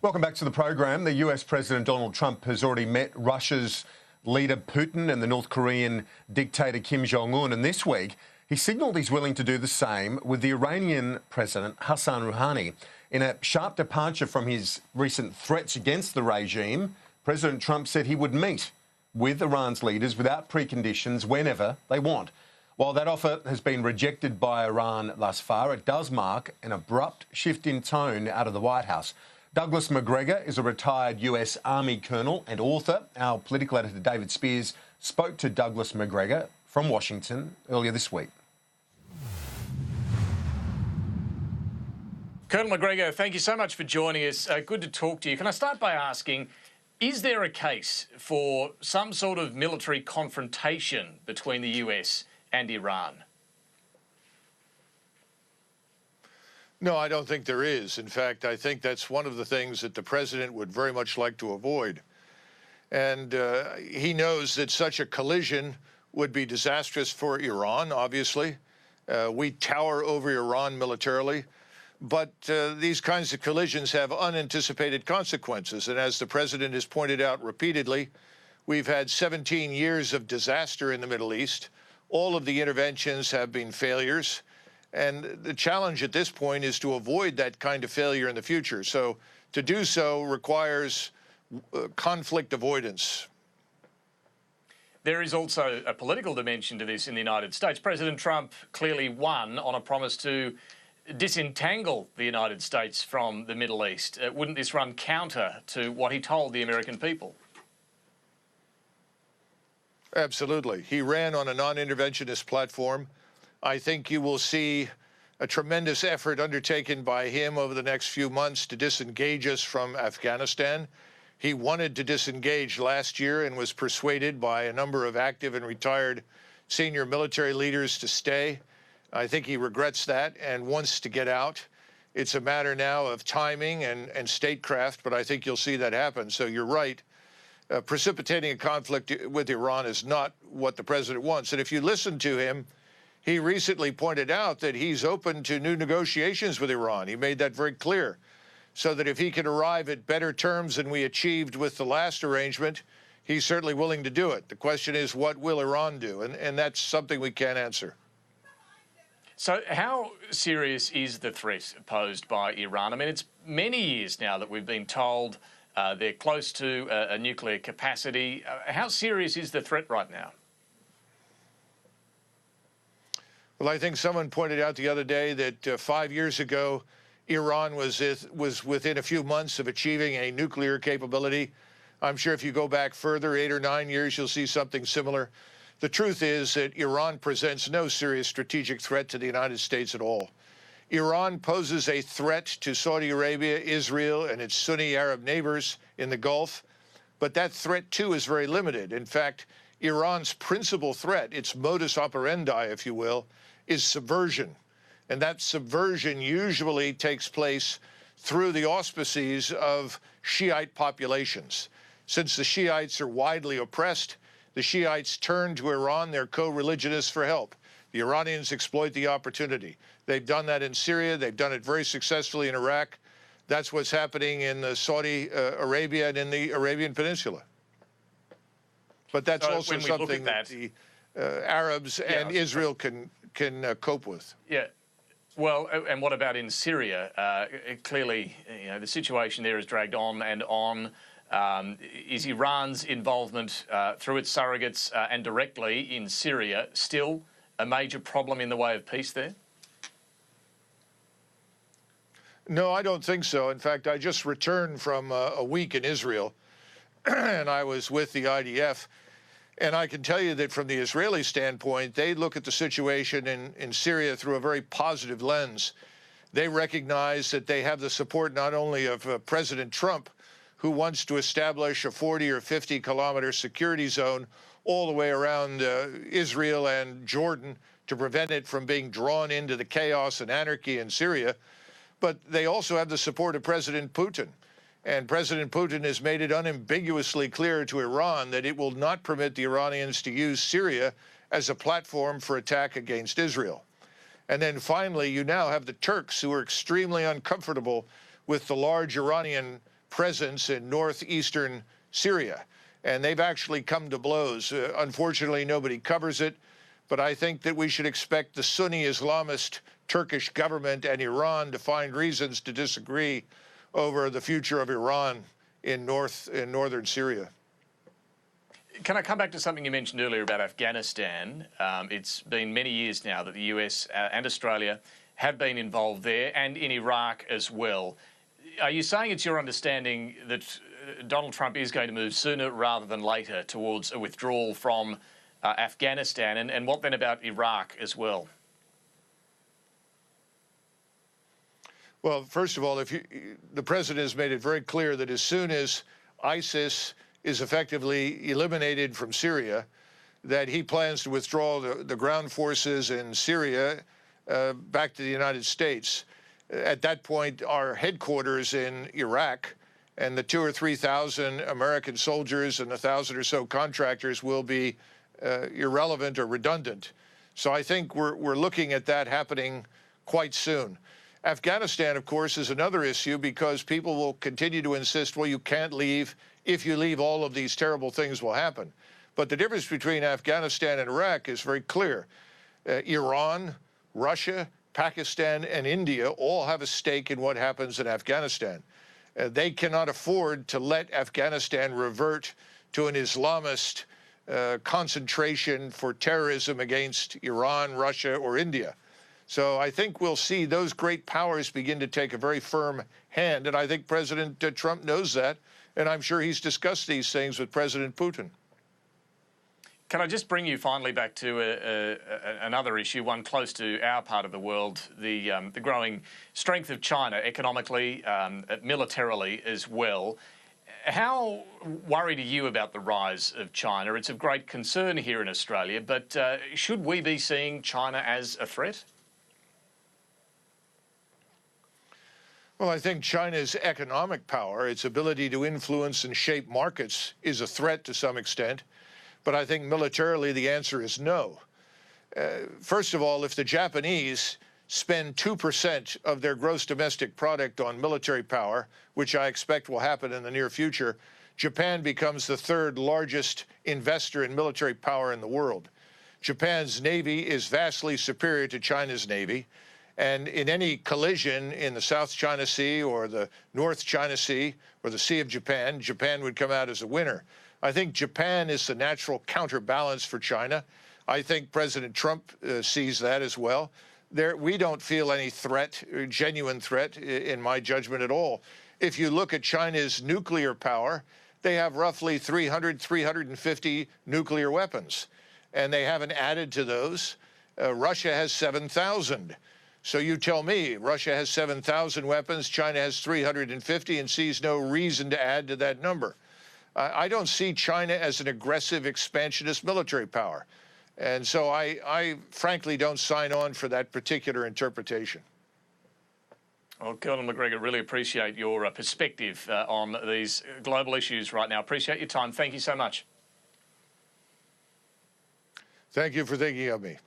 Welcome back to the program. The US President Donald Trump has already met Russia's leader Putin and the North Korean dictator Kim Jong-un. And this week, he signalled he's willing to do the same with the Iranian President Hassan Rouhani. In a sharp departure from his recent threats against the regime, President Trump said he would meet with Iran's leaders without preconditions whenever they want. While that offer has been rejected by Iran thus far, it does mark an abrupt shift in tone out of the White House. Douglas Macgregor is a retired US Army colonel and author. Our political editor David Spears spoke to Douglas Macgregor from Washington earlier this week. Colonel Macgregor, thank you so much for joining us. Good to talk to you. Can I start by asking, is there a case for some sort of military confrontation between the US and Iran? No, I don't think there is. In fact, I think that's one of the things that the president would very much like to avoid. And he knows that such a collision would be disastrous for Iran, obviously. We tower over Iran militarily. But these kinds of collisions have unanticipated consequences. And as the president has pointed out repeatedly, we've had 17 years of disaster in the Middle East. All of the interventions have been failures. And the challenge at this point is to avoid that kind of failure in the future. So to do so requires conflict avoidance. There is also a political dimension to this in the United States. President Trump clearly won on a promise to disentangle the United States from the Middle East. Wouldn't this run counter to what he told the American people? Absolutely. He ran on a non-interventionist platform. I think you will see a tremendous effort undertaken by him over the next few months to disengage us from Afghanistan. He wanted to disengage last year and was persuaded by a number of active and retired senior military leaders to stay. I think he regrets that and wants to get out. It's a matter now of timing and statecraft, but I think you'll see that happen. So you're right. Precipitating a conflict with Iran is not what the president wants. And if you listen to him, he recently pointed out that he's open to new negotiations with Iran. He made that very clear, so that if he can arrive at better terms than we achieved with the last arrangement, he's certainly willing to do it. The question is, what will Iran do? And that's something we can't answer. So how serious is the threat posed by Iran? I mean, it's many years now that we've been told they're close to a nuclear capacity. How serious is the threat right now? Well, I think someone pointed out the other day that 5 years ago, Iran was within a few months of achieving a nuclear capability. I'm sure if you go back further, 8 or 9 years, you'll see something similar. The truth is that Iran presents no serious strategic threat to the United States at all. Iran poses a threat to Saudi Arabia, Israel, and its Sunni Arab neighbors in the Gulf, but that threat, too, is very limited. In fact, Iran's principal threat, its modus operandi, if you will, is subversion. And that subversion usually takes place through the auspices of Shiite populations. Since the Shiites are widely oppressed, the Shiites turn to Iran, their co-religionists, for help. The Iranians exploit the opportunity. They've done that in Syria. They've done it very successfully in Iraq. That's what's happening in Saudi Arabia and in the Arabian Peninsula. But that's also something that the Arabs and Israel can cope with. Yeah. Well, and what about in Syria? Clearly, you know, the situation there has dragged on and on. Is Iran's involvement through its surrogates and directly in Syria still a major problem in the way of peace there? No, I don't think so. In fact, I just returned from a week in Israel, and I was with the IDF. And I can tell you that from the Israeli standpoint, they look at the situation in Syria through a very positive lens. They recognize that they have the support not only of President Trump, who wants to establish a 40 or 50 kilometer security zone all the way around Israel and Jordan to prevent it from being drawn into the chaos and anarchy in Syria, but they also have the support of President Putin. And President Putin has made it unambiguously clear to Iran that it will not permit the Iranians to use Syria as a platform for attack against Israel. And then finally, you now have the Turks, who are extremely uncomfortable with the large Iranian presence in northeastern Syria. And they've actually come to blows. Unfortunately, nobody covers it. But I think that we should expect the Sunni Islamist Turkish government and Iran to find reasons to disagree over the future of Iran in northern Syria. Can I come back to something you mentioned earlier about Afghanistan? It's been many years now that the US and Australia have been involved there, and in Iraq as well. Are you saying it's your understanding that Donald Trump is going to move sooner rather than later towards a withdrawal from Afghanistan? And what then about Iraq as well? Well, first of all, the president has made it very clear that as soon as ISIS is effectively eliminated from Syria, that he plans to withdraw the ground forces in Syria back to the United States. At that point, our headquarters in Iraq and the 2,000 or 3,000 American soldiers and 1,000 or so contractors will be irrelevant or redundant. So I think we're looking at that happening quite soon. Afghanistan, of course, is another issue because people will continue to insist, well, you can't leave. If you leave, all of these terrible things will happen. But the difference between Afghanistan and Iraq is very clear. Iran, Russia, Pakistan, and India all have a stake in what happens in Afghanistan. They cannot afford to let Afghanistan revert to an Islamist concentration for terrorism against Iran, Russia, or India. So I think we'll see those great powers begin to take a very firm hand, and I think President Trump knows that, and I'm sure he's discussed these things with President Putin. Can I just bring you finally back to another issue, one close to our part of the world, the growing strength of China economically, militarily as well. How worried are you about the rise of China? It's of great concern here in Australia, but should we be seeing China as a threat? Well, I think China's economic power, its ability to influence and shape markets, is a threat to some extent. But I think militarily the answer is no. First of all, if the Japanese spend 2% of their gross domestic product on military power, which I expect will happen in the near future, Japan becomes the third largest investor in military power in the world. Japan's Navy is vastly superior to China's Navy. And in any collision in the South China Sea or the North China Sea or the Sea of Japan, Japan would come out as a winner. I think Japan is the natural counterbalance for China. I think President Trump sees that as well. We don't feel any threat, genuine threat, in my judgment at all. If you look at China's nuclear power, they have roughly 300, 350 nuclear weapons, and they haven't added to those. Russia has 7,000. So you tell me, Russia has 7,000 weapons, China has 350 and sees no reason to add to that number. I don't see China as an aggressive expansionist military power. And so I frankly don't sign on for that particular interpretation. Well, Colonel Macgregor, really appreciate your perspective on these global issues right now. Appreciate your time. Thank you so much. Thank you for thinking of me.